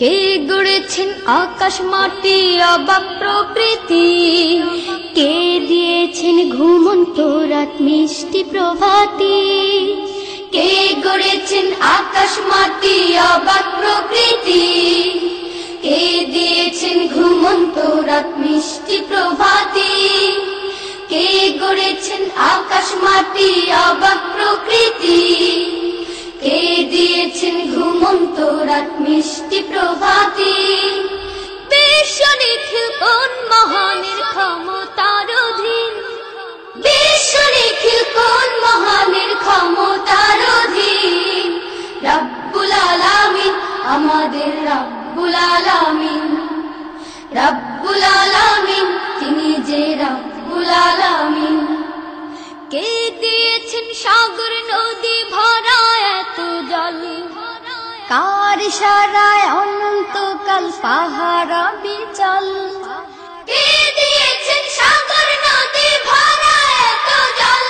কে গড়েছেন আকাশ মাটি অবাক প্রকৃতি, কে দিয়েছেন ঘুমন্ত রাত মিষ্টি প্রভাতি। কে গড়েছেন আকাশ মাটি অবাক প্রকৃতি, কে দিয়েছেন ঘুমন্ত রাত মিষ্টি প্রভাতি। কে গড়েছেন আকাশ মাটি অবাক প্রকৃতি, কে দিয়েছেন ঘুমন্ত রাত মিষ্টি প্রভাতি। বিশ্ব নিখিল কোন মহানের ক্ষমতার অধীন, বিশ্ব নিখিল কোন মহানের ক্ষমতার অধীন। রব্বুল আলামিন আমাদের রব্বুল আলামিন, রব্বুল আলামিন তিনি যে রব্বুল আলামিন। কে দিয়েছেন সাগর নদী ভরা এত জল, কার ইশারায় অনন্তকাল পাহাড় বিচল। কে দিয়েছেন সাগর নদী ভরা এত জল,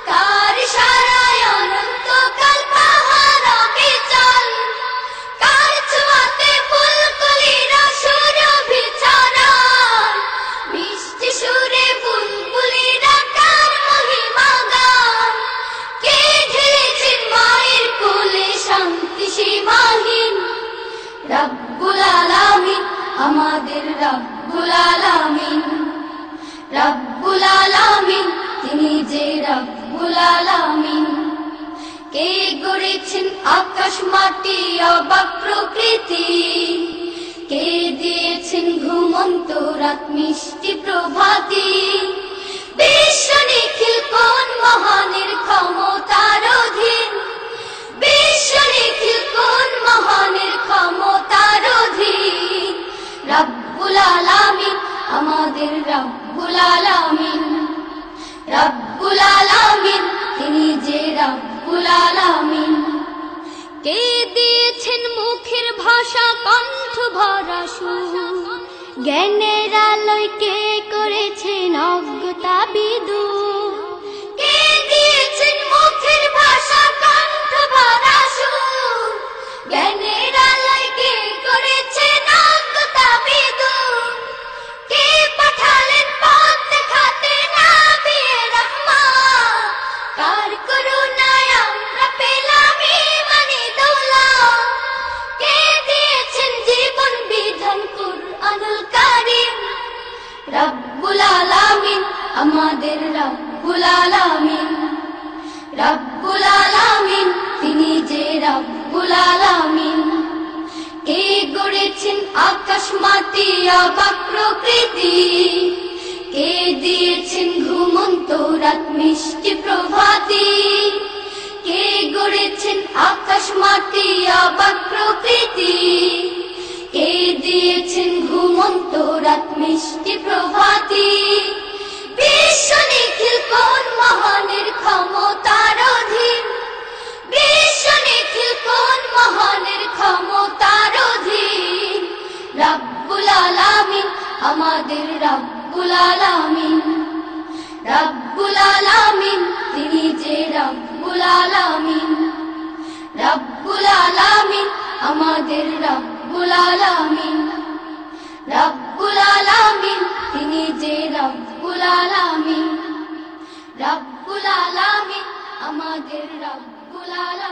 কার ইশারায় অনন্তকাল পাহাড় বিচল। কার ছোঁয়াতে ফুলকলিরা সুরভি ছড়ায়, মিষ্টি সুরে বুলবুলিরা কার মহিমা গায়। কে ঢেলেছেন মায়ের কোলে শান্তি সীমাহীন, রব্বুল আলামিন আমাদের রব্বুল আলামিন, রব্বুল আলামিন তিনি যে রব্বুল আলামিন। কে গড়েছেন আকাশ মাটি অবাক প্রকৃতি, কে দিয়েছেন ঘুমন্ত রাত মিষ্টি প্রভাতি। বিশ্ব নিখিল কোন মহানের ক্ষমতার অধীন, বিশ্ব নিখিল কোন মহানের ক্ষমতার অধীন। রব্বুল আলামিন আমাদের রব্বুল আলামিন, রব্বুল আলামিন তিনি যে রব্বুল আলামিন। কে দিয়েছেন মুখের ভাষা কণ্ঠ ভরা সুর, জ্ঞানের আলোয় কে করেছেন অজ্ঞতা বিদূর। কে দিয়েছেন মুখের ভাষা কণ্ঠ ভরা সুর, জ্ঞানের আলোয় কে করেছেন অজ্ঞতা বিদূর। কে পাঠালেন পথ দেখাতে নবিয়ে রহমত, কার করুণায় আমরা পেলাম ঈমানি দৌলত। কে দিয়েছেন জীবন বিধান কুরআনুল কারীম, রব্বুল আলামিন আমাদের রব্বুল আলামিন, রব্বুল আলামিন তিনি যে রব্বুল আলামিন। কে গড়েছেন আকাশ মাটি অবাক প্রকৃতি, কে দিয়েছেন ঘুমন্ত রাত মিষ্টি প্রভাতি। কে গড়েছেন আকাশ মাটি অবাক প্রকৃতি, কে দিয়েছেন ঘুমন্ত রাত মিষ্টি প্রভাতি। বিশ্ব নিখিল কোন মহানের ক্ষমতার অধীন, বিশ্ব নিখিল কোন মহানের ক্ষমতার অধীন। রব্বুল আলামিন আমাদের রব্বুল আলামিন, রব্বুল আলামিন তিনি যে রব্বুল আলামিন, রব্বুল আলামিন আমাদের রব্বুল আলামিন, রব্বুল আলামিন তিনি যে রব্বুল আলামিন, রব্বুল আলামিন আমাদের রব্বুল আলামিন।